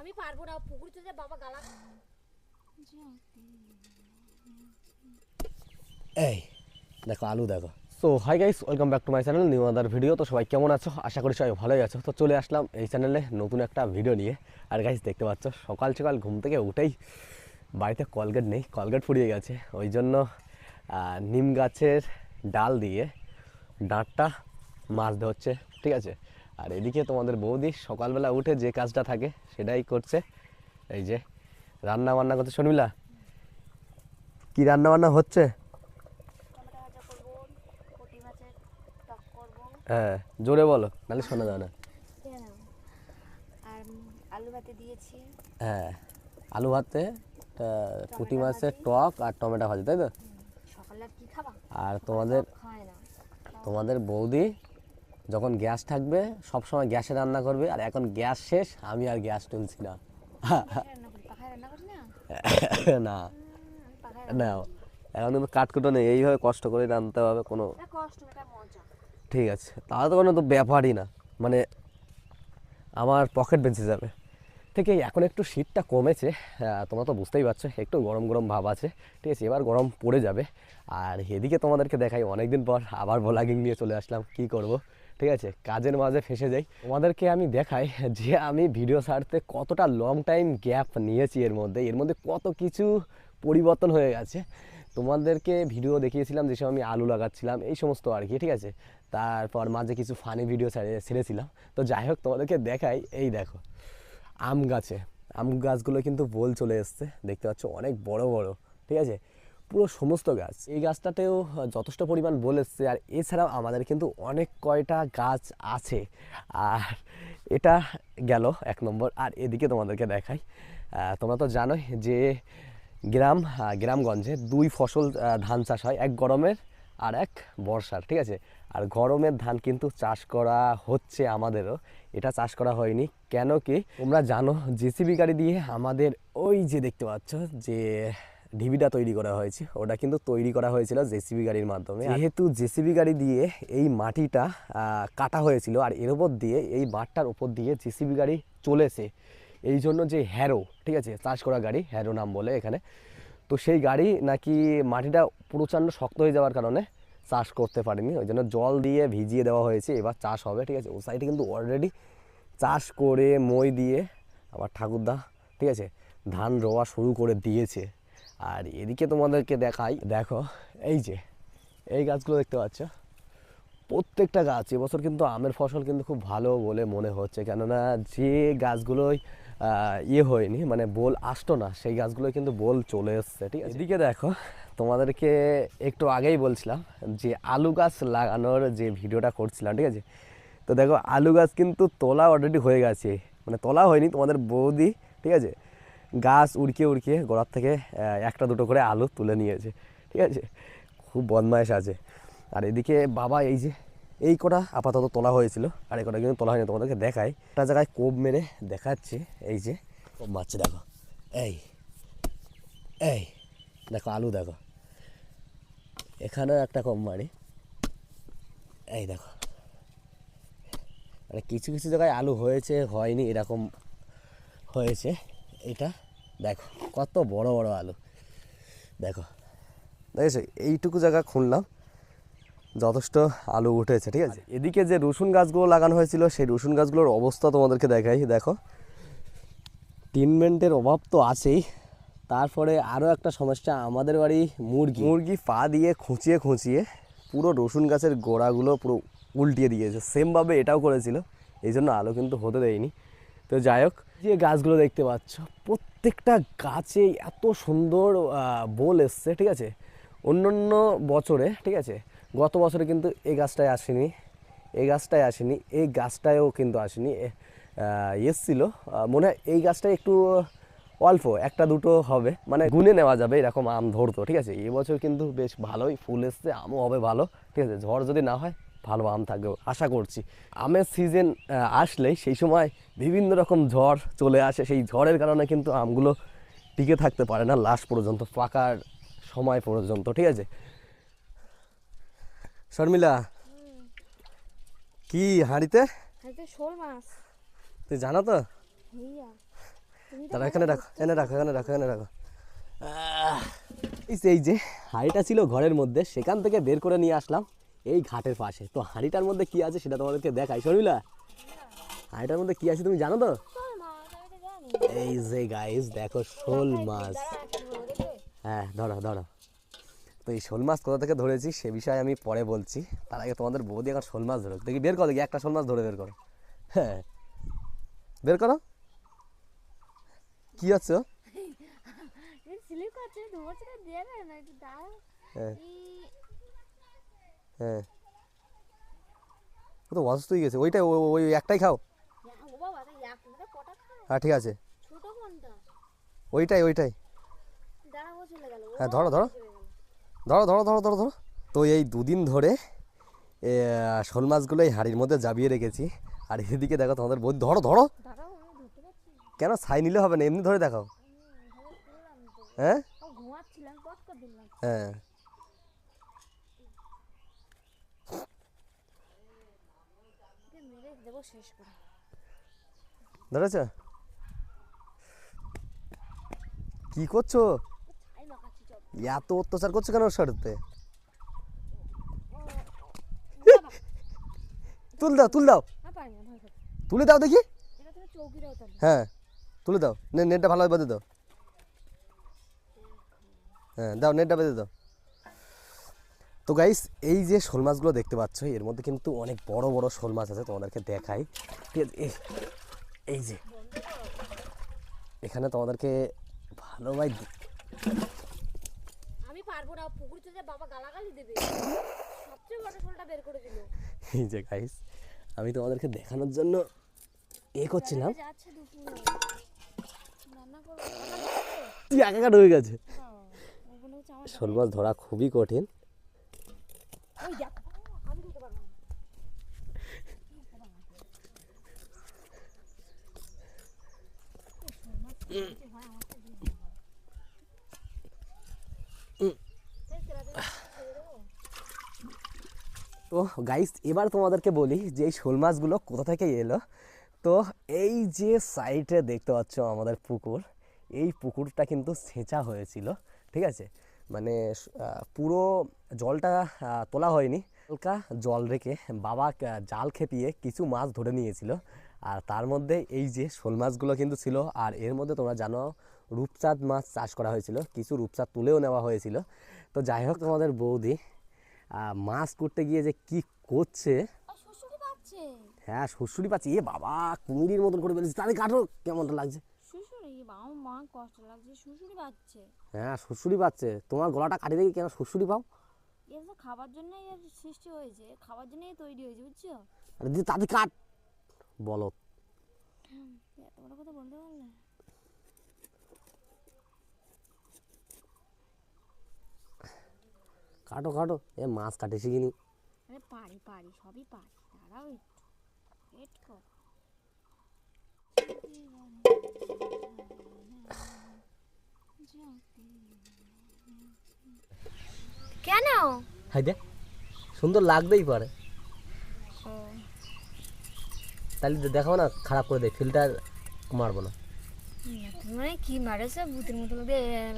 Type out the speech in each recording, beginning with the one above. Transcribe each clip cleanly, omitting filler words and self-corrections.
আমি পারবো না, পুকুরতে যে বাবা গালা। এই দেখো আলু দেখো। So hi guys, welcome back to my channel new other video. তো সবাই কেমন আছো? আশা করি সবাই ভালোই আছো। তো চলে আসলাম এই চ্যানেলে নতুন একটা ভিডিও নিয়ে। আর গাইস দেখতে পাচ্ছ সকাল সকাল ঘুম থেকে উঠেই বাড়িতে কলগেট নেই, কলগেট ফুরিয়ে গেছে। ওই জন্য নিম গাছের ডাল দিয়ে ডাঁটটা মাছ ধরছে, ঠিক আছে। আর এদিকে তোমাদের বৌদি সকালবেলা উঠে যে কাজটা থাকে সেটাই করছে। এই যে রান্না বান্না করছে। শর্মিলা, কি রান্না বান্না হচ্ছে? টমেটো ভাজা করবো, পুঁটি মাছের টক করবো। হ্যাঁ জোরে বলো, নাহলে শোনা যায় না। কেন? আর আলু ভাতে দিয়েছি। হ্যাঁ আলু ভাতে পুঁটি টমেটো মাছের ভাজি। টক আর টমেটো ভাজি, তাই তো? সকালে আর কি খাবা? আর সকালে তোমাদের টক খায় না। তোমাদের বৌদি যখন গ্যাস থাকবে সব সময় গ্যাসে রান্না করবে, আর এখন গ্যাস শেষ, আমি আর গ্যাস তুলছি না। গ্যাসে রান্না করি, পাখায় রান্না করি না। না আমি পাখায় না, রান্না করি। এখন কিন্তু কাঠকুটো নেই, এইভাবে কষ্ট করে রাঁধতে হবে কোনো। এটা কষ্ট, এটা মজা। ঠিক আছে, তাহলে তো কোনো তো ব্যাপারই না, মানে আমার পকেট বেঁচে যাবে। ঠিক আছে, এখন একটু শীতটা কমেছে, তোমরা তো বুঝতেই পারছো, একটু গরম গরম ভাব আছে। ঠিক আছে, এবার গরম পড়ে যাবে। আর এদিকে তোমাদেরকে দেখাই, অনেকদিন পর আবার ভ্লগিং নিয়ে চলে আসলাম। কি করব, ঠিক আছে, কাজের মাঝে ফেঁসে যাই। তোমাদেরকে আমি দেখাই যে আমি ভিডিও ছাড়তে কতটা লং টাইম গ্যাপ নিয়েছি। এর মধ্যে কত কিছু পরিবর্তন হয়ে গেছে। তোমাদেরকে ভিডিও দেখিয়েছিলাম যেসব আমি আলু লাগাচ্ছিলাম, এই সমস্ত আর কি, ঠিক আছে। তারপর মাঝে কিছু ফানি ভিডিও ছেড়েছিলাম। তো যাই হোক, তোমাদেরকে দেখাই, এই দেখো আম গাছগুলো কিন্তু বোল চলে এসছে, দেখতে পাচ্ছ অনেক বড় বড়, ঠিক আছে, পুরো সমস্ত গাছ। এই গাছটাতেও যথেষ্ট পরিমাণ বোল এসছে। আর এছাড়াও আমাদের কিন্তু অনেক কয়টা গাছ আছে। আর এটা গেল এক নম্বর। আর এদিকে তোমাদেরকে দেখাই, তোমরা তো জানোই যে গ্রামগঞ্জে দুই ফসল ধান চাষ হয়, এক গরমের আর এক বর্ষার, ঠিক আছে। আর গরমের ধান কিন্তু চাষ করা হচ্ছে আমাদেরও, এটা চাষ করা হয়নি। কেন কি তোমরা জানো, জেসিবি গাড়ি দিয়ে আমাদের ওই যে দেখতে পাচ্ছ যে ঢিবিটা তৈরি করা হয়েছে, ওটা কিন্তু তৈরি করা হয়েছিল জেসিবি গাড়ির মাধ্যমে। যেহেতু জেসিবি গাড়ি দিয়ে এই মাটিটা কাটা হয়েছিল, আর এর উপর দিয়ে এই মাঠটার উপর দিয়ে জেসিবি গাড়ি চলেছে, এই জন্য যে হ্যারো, ঠিক আছে, চাষ করা গাড়ি, হ্যারো নাম বলে এখানে। তো সেই গাড়ি নাকি মাটিটা প্রচণ্ড শক্ত হয়ে যাওয়ার কারণে চাষ করতে পারেনি, ওই জন্য জল দিয়ে ভিজিয়ে দেওয়া হয়েছে, এবার চাষ হবে, ঠিক আছে। ও সাইডে কিন্তু অলরেডি চাষ করে মই দিয়ে আবার ঠাকুরদা, ঠিক আছে, ধান রোয়া শুরু করে দিয়েছে। আর এদিকে তোমাদেরকে দেখাই, দেখো এই যে এই গাছগুলো দেখতে পাচ্ছ, প্রত্যেকটা গাছ এবছর কিন্তু আমের ফসল কিন্তু খুব ভালো বলে মনে হচ্ছে। কেননা যে গাছগুলোই হয়নি, মানে বোল আসতো না, সেই গাছগুলো কিন্তু বোল চলে এসছে, ঠিক আছে। এদিকে দেখো, তোমাদেরকে একটু আগেই বলছিলাম যে আলু গাছ লাগানোর যে ভিডিওটা করছিলাম, ঠিক আছে। তো দেখো আলু গাছ কিন্তু তোলা অলরেডি হয়ে গেছে, মানে তোলা হয়নি, তোমাদের বৌদি, ঠিক আছে, গাছ উড়কিয়ে গোড়ার থেকে একটা দুটো করে আলু তুলে নিয়েছে, ঠিক আছে। খুব বদমাইশ আছে। আর এদিকে বাবা এই যে এই কটা আপাতত তোলা হয়েছিল, আর এই কটা কিন্তু তোলা হয়নি। তোমাদেরকে দেখাই, একটা জায়গায় কোপ মেরে দেখাচ্ছে, এই যে কোপ মারছে, দেখো এই এই দেখো আলু, দেখো এখানেও একটা কোপ মারি, এই দেখো। মানে কিছু কিছু জায়গায় আলু হয়েছে, হয়নি, এরকম হয়েছে। এটা দেখো কত বড় বড় আলু, দেখো দেখেছো, এইটুকু জায়গা খুনলাম, যথেষ্ট আলু উঠেছে, ঠিক আছে। এদিকে যে রসুন গাছগুলো লাগানো হয়েছিল, সেই রসুন গাছগুলোর অবস্থা তোমাদেরকে দেখাই, দেখো ট্রিটমেন্টের অভাব তো আছেই। তারপরে আরও একটা সমস্যা, আমাদের বাড়ি মুরগি পা দিয়ে খুঁচিয়ে পুরো রসুন গাছের গোড়াগুলো পুরো উল্টিয়ে দিয়েছে। সেমভাবে এটাও করেছিল, এই জন্য আলু কিন্তু হতে দেয়নি। তো যাই হোক, যে গাছগুলো দেখতে পাচ্ছ, প্রত্যেকটা গাছে এত সুন্দর বোল এসছে, ঠিক আছে। অন্য বছরে, ঠিক আছে, গত বছরে কিন্তু এই গাছটায় আসেনি, এই গাছটায়ও কিন্তু আসেনি, এসছিল মনে হয়। এই গাছটায় একটু অল্প একটা দুটো হবে, মানে গুনে নেওয়া যাবে এরকম আম ধরতো, ঠিক আছে। এবছর কিন্তু বেশ ভালোই ফুল এসছে, আমও হবে ভালো, ঠিক আছে। ঝড় যদি না হয় ভালো আম থাকবে আশা করছি। আমের সিজন আসলেই সেই সময় বিভিন্ন রকম ঝড় চলে আসে, সেই ঝড়ের কারণে কিন্তু আমগুলো টিকে থাকতে পারে না লাস্ট পর্যন্ত, পাকার সময় পর্যন্ত, ঠিক আছে। শর্মিলা, কি হাঁড়িতে শোল মাছ। তুই জানো তো? হইয়া তারা এখানে রাখো, এনে রাখো, এখানে রাখো, এখানে রাখো। এই যে হাঁড়িটা ছিল ঘরের মধ্যে, সেখান থেকে বের করে নিয়ে আসলাম এই ঘাটের পাশে। তো হাঁড়িটার মধ্যে কি আছে সেটা তোমাদেরকে দেখাই। শর্মিলা, হাঁড়িটার মধ্যে কি আছে তুমি জানো তো? এই যে গাইস দেখো, শোল মাছ। হ্যাঁ, ধরো ধরো। তো এই শোল মাছ কোথা থেকে ধরেছি সে বিষয়ে আমি পরে বলছি। তার আগে তোমাদের বৌদি এখন শোল মাছ ধরো। দেখি বের করো, দেখি একটা শোল মাছ ধরে বের করো। হ্যাঁ, বের করো। কি হচ্ছে? হ্যাঁ, ও তো অসুস্থ হয়ে গেছে। ওইটাই, ওই একটাই খাও। হ্যাঁ ঠিক আছে, ওইটাই ওইটাই। হ্যাঁ ধরো ধরো ধরো ধরো ধরো ধরো ধরো। তো এই দুদিন ধরে শোল মাছগুলো এই হাঁড়ির মধ্যে জাবিয়ে রেখেছি। আর এদিকে দেখো তোমাদের বৌদি, ধরো ধরো। কেন ছাই নিলে হবে না, এমনি ধরে দেখাও। হ্যাঁ হ্যাঁ, ধরেছ? কি করছো? এত অত্যাচার করছো কেন ওর সাথে? তুল দাও, তুল দাও, তুলে দাও দেখি। হ্যাঁ তুলে দাও, নেটটা ভালোভাবে বেঁধে দাও। হ্যাঁ দাও, নেটটা বেঁধে দাও। তো গাইস, এই যে শোল মাছগুলো দেখতে পাচ্ছ, এর মধ্যে কিন্তু অনেক বড় বড় শোল মাছ আছে, তোমাদেরকে দেখাই। ঠিক আছে, এই যে এখানে তোমাদেরকে ভালোভাবে আমি পারবো না, পুকুর থেকে বাবা গালাগালি দেবে। সবচেয়ে বড় শোলটা বের করে দিল। এই যে গাইস, আমি তোমাদেরকে দেখানোর জন্য করছিলাম। একাকার হয়ে গেছে। শোল মাছ ধরা খুবই কঠিন। তো গাইস, এবার তোমাদেরকে বলি যে এই শোল মাছগুলো কোথা থেকে এলো। তো এই যে সাইডে দেখতে পাচ্ছ আমাদের পুকুর, এই পুকুরটা কিন্তু ছেঁচা হয়েছিল। ঠিক আছে, মানে পুরো জলটা তোলা হয়নি, হালকা জল রেখে বাবা জাল খেপিয়ে কিছু মাছ ধরে নিয়েছিল। আর তার মধ্যে এই যে শোল মাছগুলো কিন্তু ছিল। আর এর মধ্যে তোমরা জানো রূপচাঁদ মাছ চাষ করা হয়েছিল, কিছু রূপচাঁদ তুলেও নেওয়া হয়েছিল। তো যাই হোক, তোমাদের বৌদি মাছ করতে গিয়ে যে কি করছে। হ্যাঁ শ্বশুরি পাচ্ছি। এ বাবা, কুমিরের মতন করে ফেলেছি। তাহলে কাটো, কেমনটা লাগছে? হ্যাঁ শ্বশুরি পাচ্ছে। তোমার গলাটা কাটি দেখি কেন শ্বশুরি পাও? খাবার জন্যই এর সৃষ্টি হয়েছে, খাবার জন্যই তৈরি হয়েছে, বুঝছো? আরে দিদি তাতে কাট, বলো। এত বড় কথা বলতে পারলে? কাটো কাটো, এ মাছ কাটে শিখিনি। আরে পারি পারি, সবই পারি, দাঁড়াও একটু ওয়েট কর। কেন? হাই দে, সুন্দর লাগতেই পারে। তাহলে দেখাও না, খারাপ করে দে, ফিল্টার মারবো না। মানে কি মারেছে, ভূতের মতো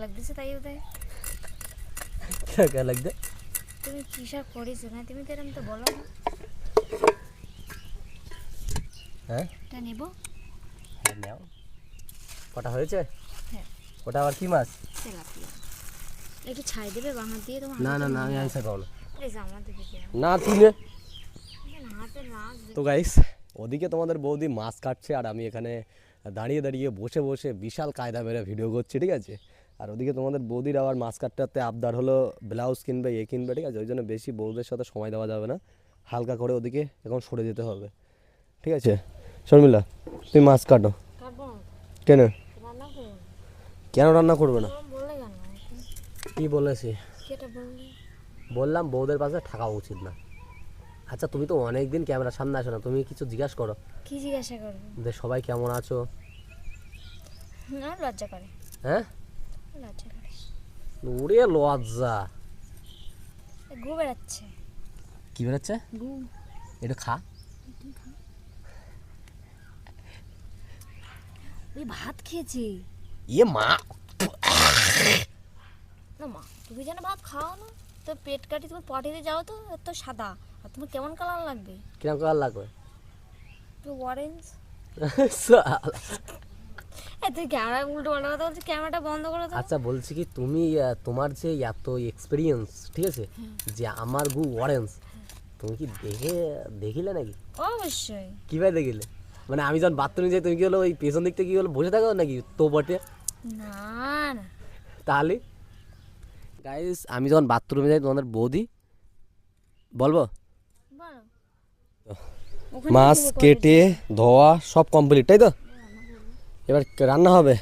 লাগতেছে, তাই ওটাই লাগবে। তুমি কি সব করেছো না, তুমি তো এরকম তো বলো না। হ্যাঁ এটা নেবো। হ্যাঁ নাও। কটা হয়েছে? হ্যাঁ। ওটা আবার কি মাছ? তেলাপিয়া। একটু ছাই দেবে বাঁ হাত দিয়ে তোমার? না না না, আমি আইসা পাবো না। প্লিজ আমার দিকে না তুলে। হাতে লাগ। তো গাইস, ওদিকে তোমাদের বৌদি মাছ কাটছে আর আমি এখানে দাঁড়িয়ে দাঁড়িয়ে বসে বসে বিশাল কায়দা মেরে ভিডিও করছি। ঠিক আছে, আর ওদিকে তোমাদের বৌদির আবার মাছ কাটতে আবদার হলো ব্লাউজ কিনবে, কিনবে। ঠিক আছে, ওই জন্য বেশি বৌদের সাথে সময় দেওয়া যাবে না, হালকা করে ওদিকে এখন সরে যেতে হবে। ঠিক আছে শর্মিলা, তুমি মাছ কাটো। কেন? কেন রান্না করবে না? কি বলেছি? বললাম বৌদের পাশে থাকা উচিত না। আচ্ছা তুমি তো অনেকদিন ক্যামেরার সামনে আসো না, তুমি কিছু জিজ্ঞাসা করো। কি জিজ্ঞাসা করবো? যে সবাই কেমন আছো? না, লজ্জা করে। হ্যাঁ লজ্জা করে। ওরে লজ্জা। গু বেড়াচ্ছে। কি বেড়াচ্ছে? গু। এটা খা। ওই ভাত খেয়েছে। ইয়ে মা, না মা, তুমি যেন ভাত খাও না, তো পেট কাটি তুমি পটিতে যাও তো, এত সাদা, আর তোমার কেমন কালার লাগবে? কিরম কালার লাগবে? তো অরেঞ্জ। শালা। তুই ক্যামেরা উল্টো পাল্টা কথা বলছিস, ক্যামেরাটা বন্ধ করে দাও। আচ্ছা বলছি কি তুমি তোমার যে এত এক্সপিরিয়েন্স, ঠিক আছে, যে আমার গু অরেঞ্জ, তুমি কি দেখিলে নাকি? অবশ্যই। কিভাবে দেখিলে? মানে আমি যখন বাথরুমে যাই তুমি কি হলো ওই পেছন দিক থেকে কি হলো বসে থাকো নাকি তো বটে? না না। তাহলে গাইস আমি যখন বাথরুমে যাই তোমাদের বৌদি বলবো বলো। মাছ কেটে ধোয়া সব কমপ্লিট, তাই তো? এবার রান্না হবে।